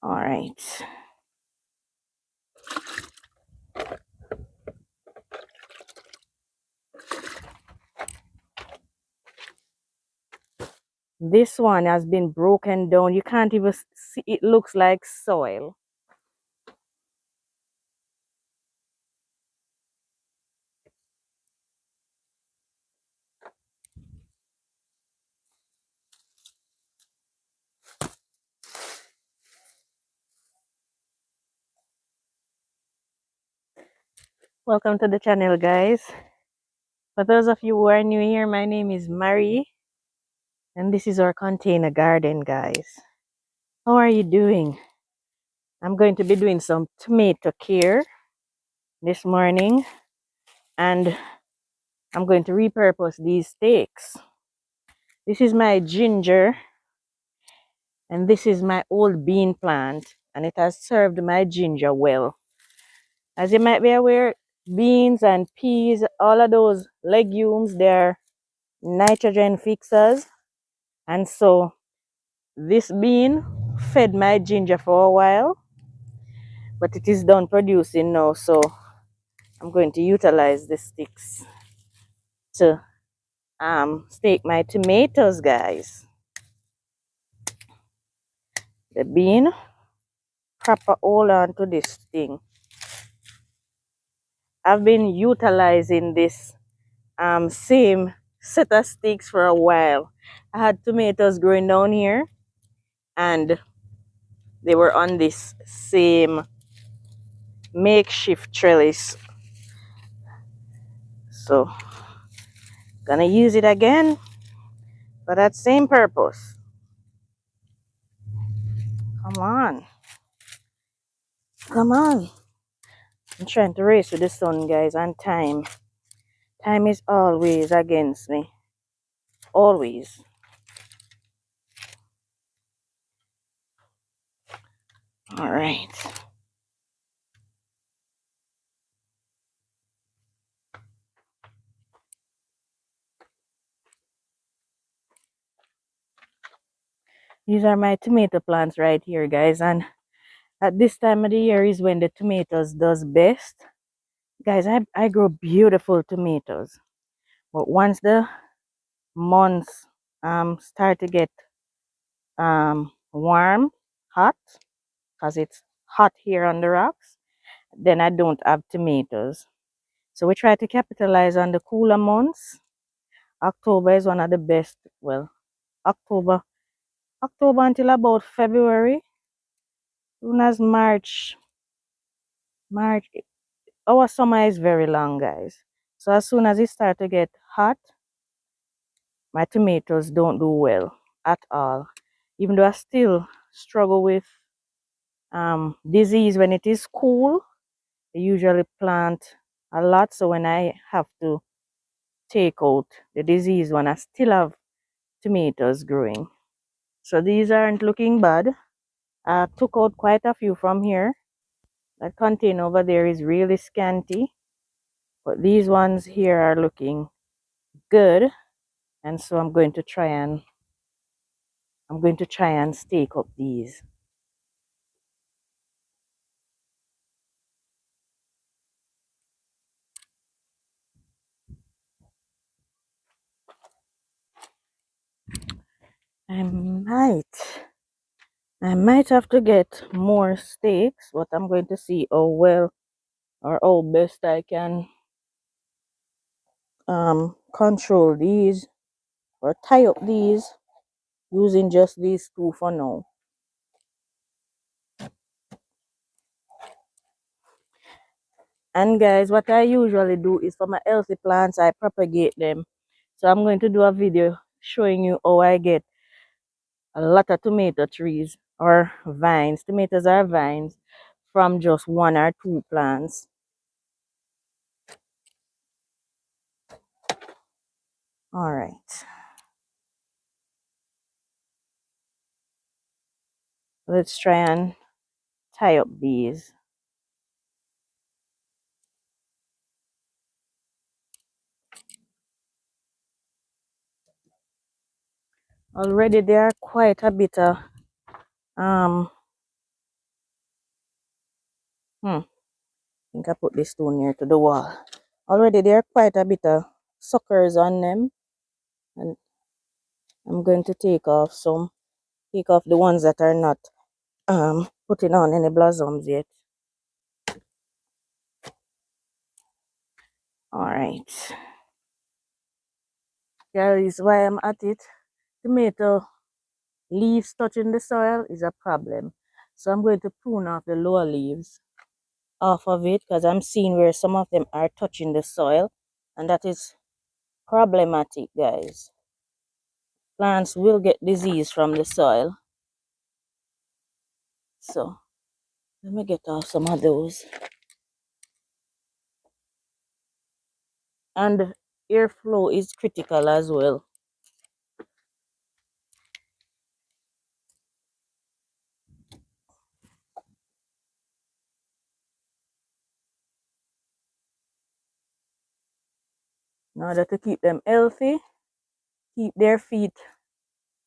All right. This one has been broken down. You can't even see, it looks like soil. Welcome to the channel, guys. For those of you who are new here, my name is Marie, and this is our container garden, guys. How are you doing? I'm going to be doing some tomato care this morning, and I'm going to repurpose these stakes. This is my ginger, and this is my old bean plant, and it has served my ginger well. As you might be aware, beans and peas, all of those legumes, they're nitrogen fixers. And so this bean fed my ginger for a while, but it is done producing now. So I'm going to utilize the sticks to stake my tomatoes, guys. The bean, proper hold on to this thing. I've been utilizing this same set of sticks for a while. I had tomatoes growing down here, and they were on this same makeshift trellis. So gonna use it again for that same purpose. Come on. Come on. I'm trying to race with the sun, guys, and time. Time is always against me. Always. All right. These are my tomato plants right here, guys. And at this time of the year is when the tomatoes does best. Guys, I grow beautiful tomatoes. But once the months start to get warm, hot, because it's hot here on the rocks, then I don't have tomatoes. So we try to capitalize on the cooler months. October is one of the best. Well, October until about February. Soon as March, our summer is very long, guys. So as soon as it start to get hot, my tomatoes don't do well at all. Even though I still struggle with disease when it is cool, I usually plant a lot. So when I have to take out the disease one, I still have tomatoes growing. So these aren't looking bad. I took out quite a few from here. That container over there is really scanty, but these ones here are looking good. And so I'm going to try and stake up these. I might have to get more stakes, but I'm going to see how well or how best I can control these or tie up these using just these two for now. And guys, what I usually do is for my healthy plants, I propagate them. So I'm going to do a video showing you how I get a lot of tomato trees or vines. Tomatoes are vines from just one or two plants. All right. Let's try and tie up these. Already there are quite a bit of I think I put this too near to the wall. Already there are quite a bit of suckers on them, and I'm going to take off the ones that are not putting on any blossoms yet. All right, guys, while I'm at it, tomato leaves touching the soil is a problem. So I'm going to prune off the lower leaves off of it because I'm seeing where some of them are touching the soil, and that is problematic, guys. Plants will get disease from the soil. So let me get off some of those. And airflow is critical as well. In order to keep them healthy, keep their feet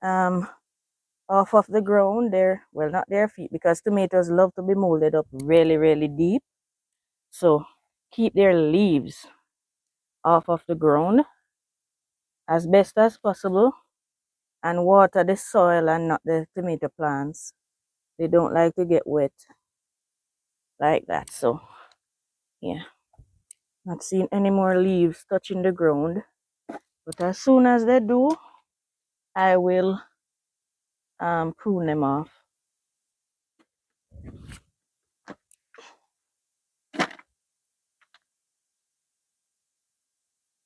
off of the ground. Well, not their feet, because tomatoes love to be molded up really, really deep. So keep their leaves off of the ground as best as possible, and water the soil and not the tomato plants. They don't like to get wet like that. So yeah, not seeing any more leaves touching the ground, but as soon as they do, I will prune them off.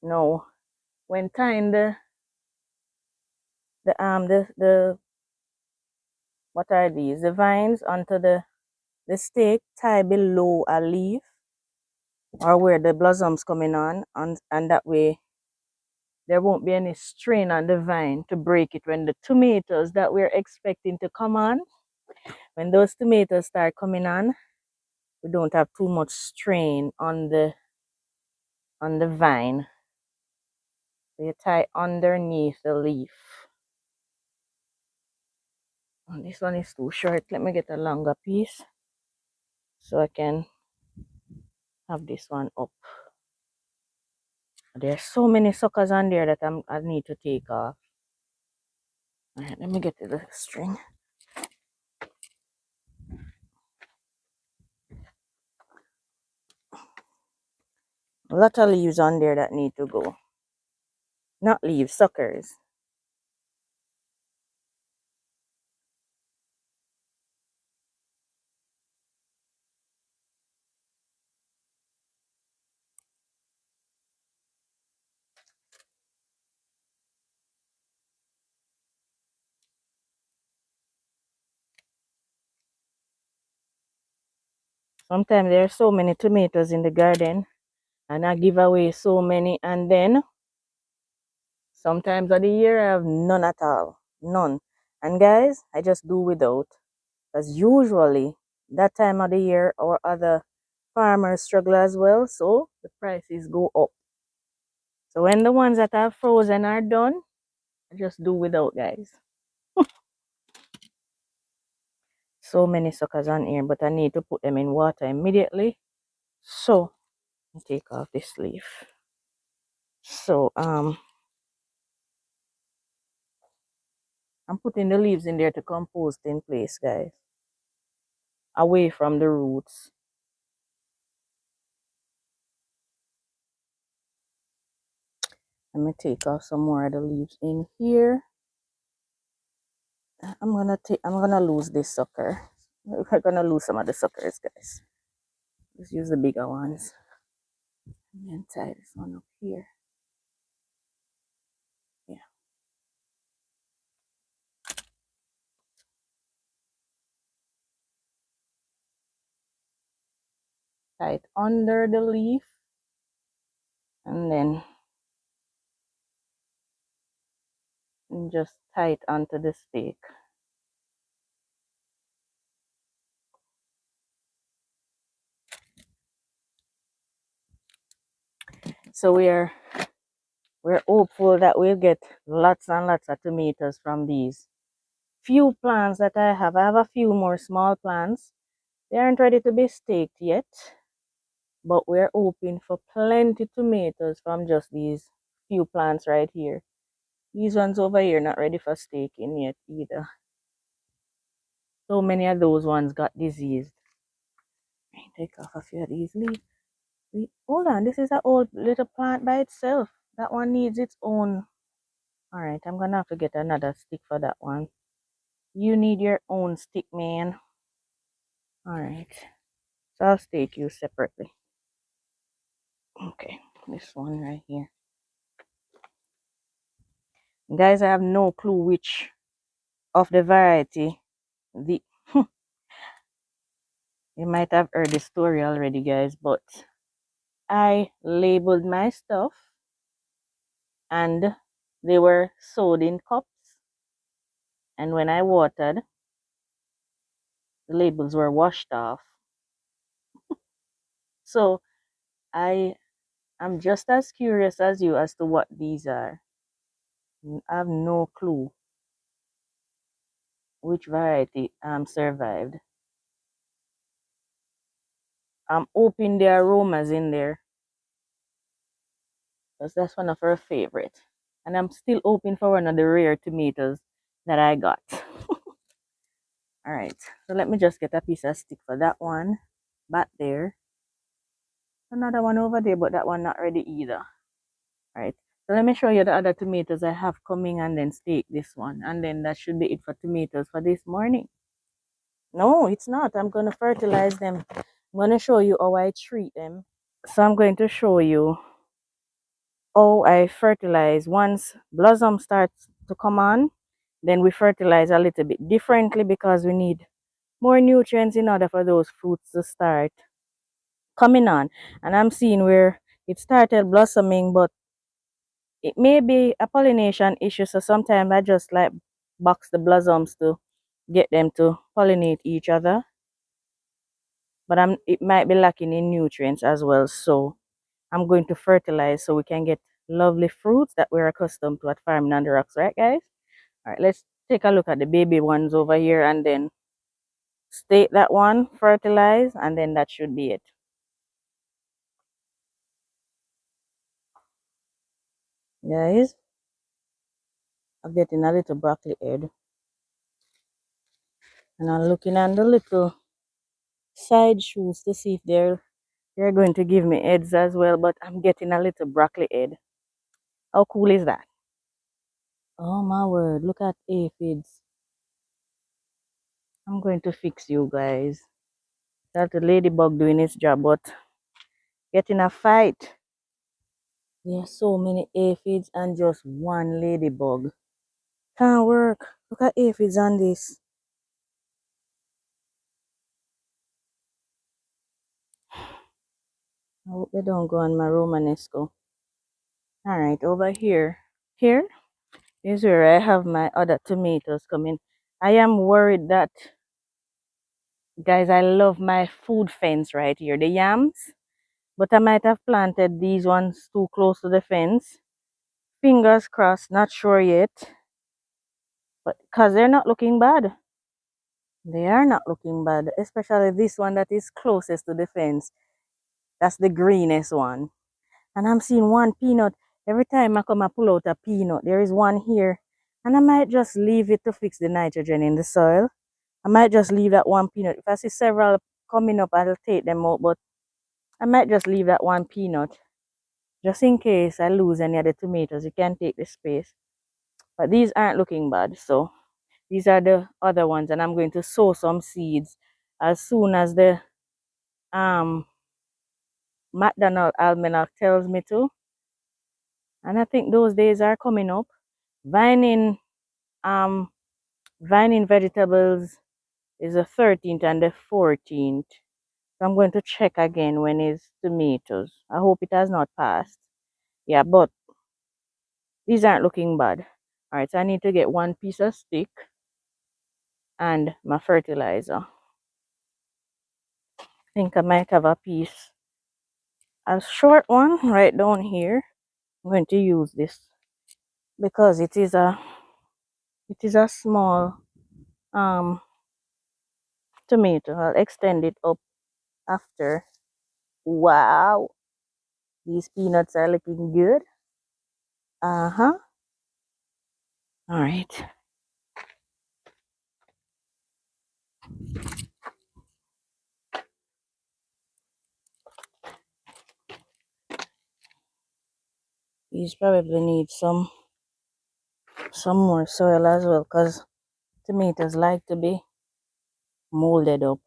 Now, when tying the what are these? The vines onto the stake, tie below a leaf or where the blossoms coming on, and that way there won't be any strain on the vine to break it when the tomatoes that we're expecting to come on, when those tomatoes start coming on, we don't have too much strain on the vine. So you tie underneath the leaf. Oh, this one is too short. Let me get a longer piece so I can have this one up. There's so many suckers on there that I need to take off. All right, let me get to the string. A lot of leaves on there that need to go. Not leaves, suckers. Sometimes there are so many tomatoes in the garden, and I give away so many, and then sometimes of the year I have none at all. None. And guys, I just do without. Because usually that time of the year our other farmers struggle as well, so the prices go up. So when the ones that are frozen are done, I just do without, guys. So many suckers on here, but I need to put them in water immediately. So I take off this leaf. So I'm putting the leaves in there to compost in place, guys, away from the roots. Let me take off some more of the leaves in here. I'm gonna lose this sucker. We're gonna lose some of the suckers, guys. Let's use the bigger ones. And then tie this one up here. Yeah. Tie it under the leaf. And then just tie it onto the stake. So we're hopeful that we'll get lots and lots of tomatoes from these few plants that I have. I have a few more small plants. They aren't ready to be staked yet, but we're hoping for plenty tomatoes from just these few plants right here. These ones over here not ready for staking yet either. So many of those ones got diseased. Take off a few of these leaves. Hold on, this is an old little plant by itself. That one needs its own. Alright, I'm gonna have to get another stick for that one. You need your own stick, man. Alright, so I'll stake you separately. Okay, this one right here. Guys, I have no clue which of the variety. The You might have heard the story already, guys, but I labeled my stuff and they were sold in cups. And when I watered, the labels were washed off. So I am just as curious as you as to what these are. I have no clue which variety survived. I'm hoping the aroma's in there, because that's one of her favorite. And I'm still hoping for one of the rare tomatoes that I got. Alright, so let me just get a piece of stick for that one. Back there. Another one over there, but that one not ready either. Alright, so let me show you the other tomatoes I have coming and then stake this one. And then that should be it for tomatoes for this morning. No, it's not. I'm going to fertilize them. I'm going to show you how I treat them. So I'm going to show you how I fertilize. Once blossom starts to come on, then we fertilize a little bit differently because we need more nutrients in order for those fruits to start coming on. And I'm seeing where it started blossoming, but it may be a pollination issue. So sometimes I just like box the blossoms to get them to pollinate each other. But it might be lacking in nutrients as well. So I'm going to fertilize so we can get lovely fruits that we're accustomed to at Farming on the Rocks, right, guys? All right, let's take a look at the baby ones over here and then stake that one, fertilize, and then that should be it. Guys, I'm getting a little broccoli head. And I'm looking at the little side shoots to see if they're going to give me heads as well, but I'm getting a little broccoli head. How cool is that? Oh my word, look at aphids. I'm going to fix you guys. That's the ladybug doing its job, but getting a fight. There's so many aphids and just one ladybug. Can't work. Look at aphids on this. I hope they don't go on my Romanesco. Alright, over here. Here is where I have my other tomatoes coming. I am worried that, guys, I love my food fence right here, the yams. But I might have planted these ones too close to the fence. Fingers crossed, not sure yet. But because they're not looking bad. They are not looking bad, especially this one that is closest to the fence. That's the greenest one. And I'm seeing one peanut. Every time I come and pull out a peanut, there is one here. And I might just leave it to fix the nitrogen in the soil. I might just leave that one peanut. If I see several coming up, I'll take them out. But I might just leave that one peanut. Just in case I lose any of the tomatoes, you can take the space. But these aren't looking bad. So these are the other ones. And I'm going to sow some seeds as soon as the McDonald Almanac tells me to. And I think those days are coming up. Vining vining vegetables is the 13th and the 14th. So I'm going to check again when it's tomatoes. I hope it has not passed. Yeah, but these aren't looking bad. Alright, so I need to get one piece of stick and my fertilizer. I think I might have a piece, a short one right down here. I'm going to use this because it is a small tomato. I'll extend it up after. Wow, these peanuts are looking good. Uh-huh. All right. These probably need some more soil as well because tomatoes like to be molded up.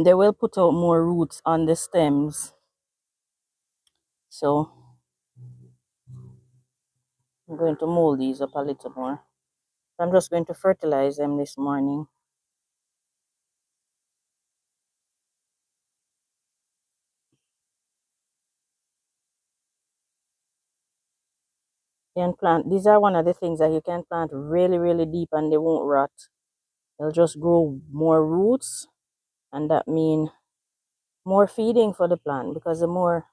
They will put out more roots on the stems. So I'm going to mold these up a little more. I'm just going to fertilize them this morning. You can plant, these are one of the things that you can plant really, really deep and they won't rot. They'll just grow more roots, and that means more feeding for the plant, because the more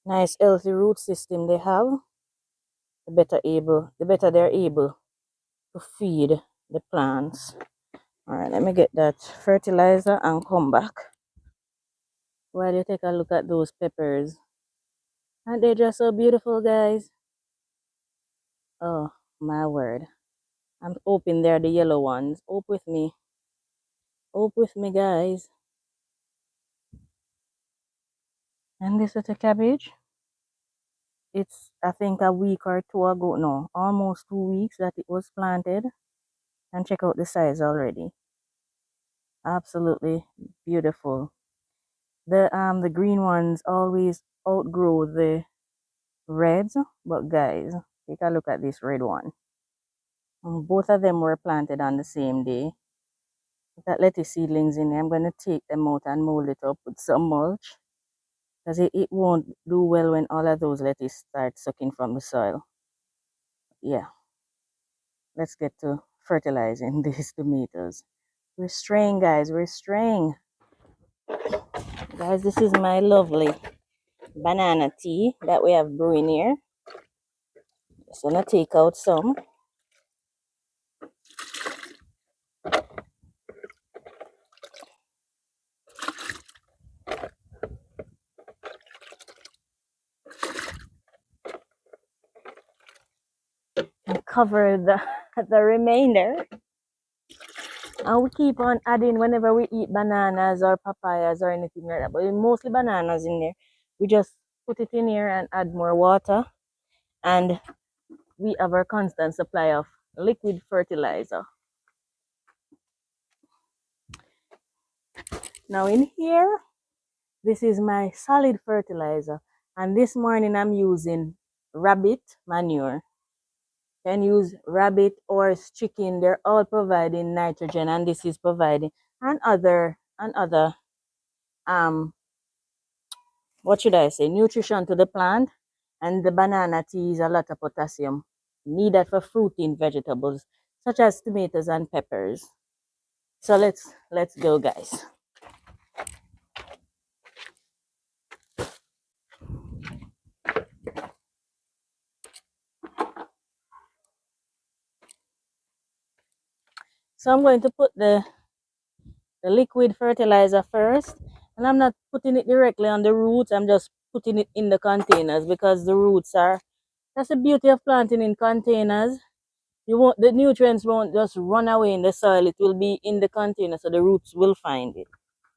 nice healthy root system they have, the better they're able to feed the plants. All right, let me get that fertilizer and come back while you take a look at those peppers. Aren't they just so beautiful, guys? Oh, my word. I'm hoping they're the yellow ones. Hope with me. Hope with me, guys. And this little cabbage, it's, I think, a week or two ago, no, almost 2 weeks that it was planted. And check out the size already. Absolutely beautiful. The green ones always outgrow the reds, but guys, take a look at this red one. Both of them were planted on the same day. That lettuce seedlings in there, I'm going to take them out and mold it up with some mulch, because it won't do well when all of those lettuce start sucking from the soil. Yeah, let's get to fertilizing these tomatoes. We're straying, guys, we're straying. Guys, this is my lovely banana tea that we have brewing here. Just gonna take out some. And cover the remainder. And we keep on adding whenever we eat bananas or papayas or anything like that. But mostly bananas in there. We just put it in here and add more water. And we have our constant supply of liquid fertilizer. Now in here, this is my solid fertilizer. And this morning I'm using rabbit manure. Can use rabbit or chicken. They're all providing nitrogen, and this is providing and other what should I say, nutrition to the plant. And the banana tea is a lot of potassium needed for fruiting vegetables such as tomatoes and peppers. So let's go, guys. So I'm going to put the liquid fertilizer first, and I'm not putting it directly on the roots. I'm just putting it in the containers, because the roots are, that's the beauty of planting in containers. The nutrients won't just run away in the soil. It will be in the container, so the roots will find it.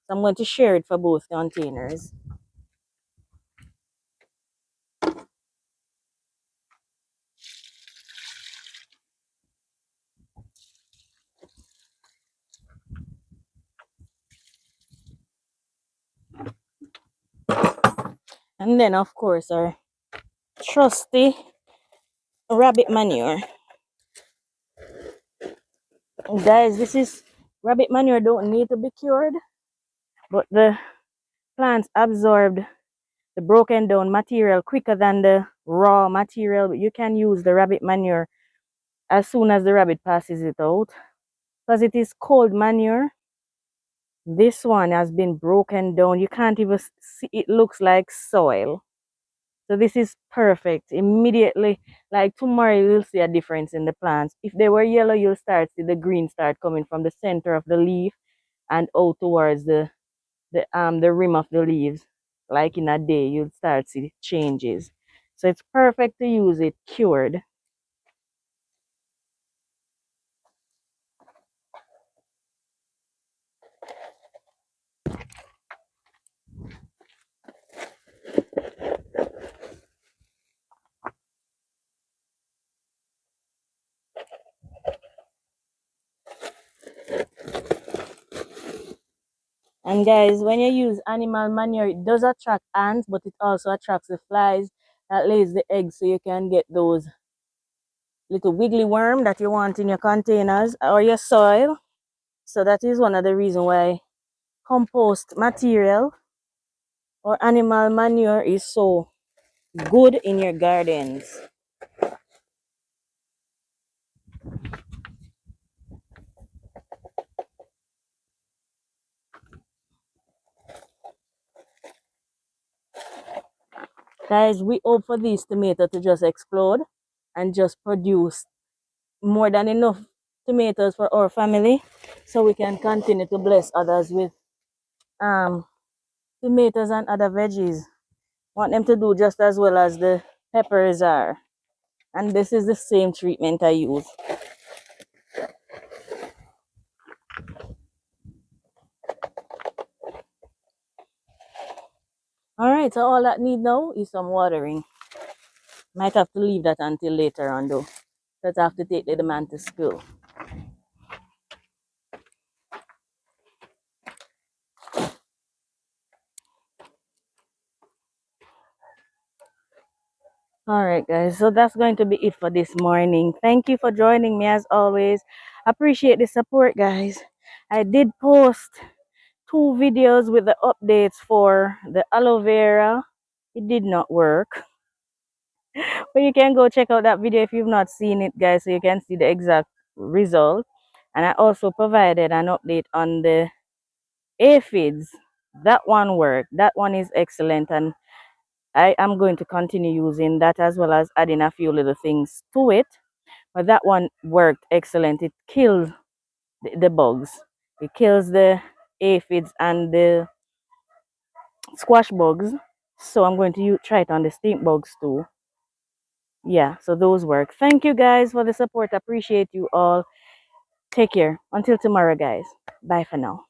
So I'm going to share it for both containers. And then, of course, our trusty rabbit manure. Guys, this is rabbit manure, don't need to be cured, but the plants absorbed the broken down material quicker than the raw material. But you can use the rabbit manure as soon as the rabbit passes it out, because it is cold manure. This one has been broken down. You can't even see, it looks like soil. So this is perfect. Immediately, like tomorrow, you'll see a difference in the plants. If they were yellow, you'll start see the green start coming from the center of the leaf and out towards the rim of the leaves. Like in a day, you'll start see changes. So it's perfect to use it cured. And guys, when you use animal manure, it does attract ants, but it also attracts the flies that lays the eggs, so you can get those little wiggly worm that you want in your containers or your soil. So that is one of the reasons why compost material or animal manure is so good in your gardens. Guys, we hope for these tomatoes to just explode and just produce more than enough tomatoes for our family, so we can continue to bless others with um tomatoes and other veggies. Want them to do just as well as the peppers are. And this is the same treatment I use. All right, so all that need now is some watering. Might have to leave that until later on though, because I have to take the man to school. All right, guys, so that's going to be it for this morning. Thank you for joining me as always. Appreciate the support, guys. I did post 2 videos with the updates for the aloe vera. It did not work, but you can go check out that video if you've not seen it, guys, so you can see the exact result. And I also provided an update on the aphids. That one worked. That one is excellent, and I am going to continue using that as well as adding a few little things to it. But that one worked excellent. It kills the bugs. It kills the aphids and the squash bugs. So I'm going to try it on the stink bugs too. Yeah, so those work. Thank you guys for the support. Appreciate you all. Take care. Until tomorrow, guys. Bye for now.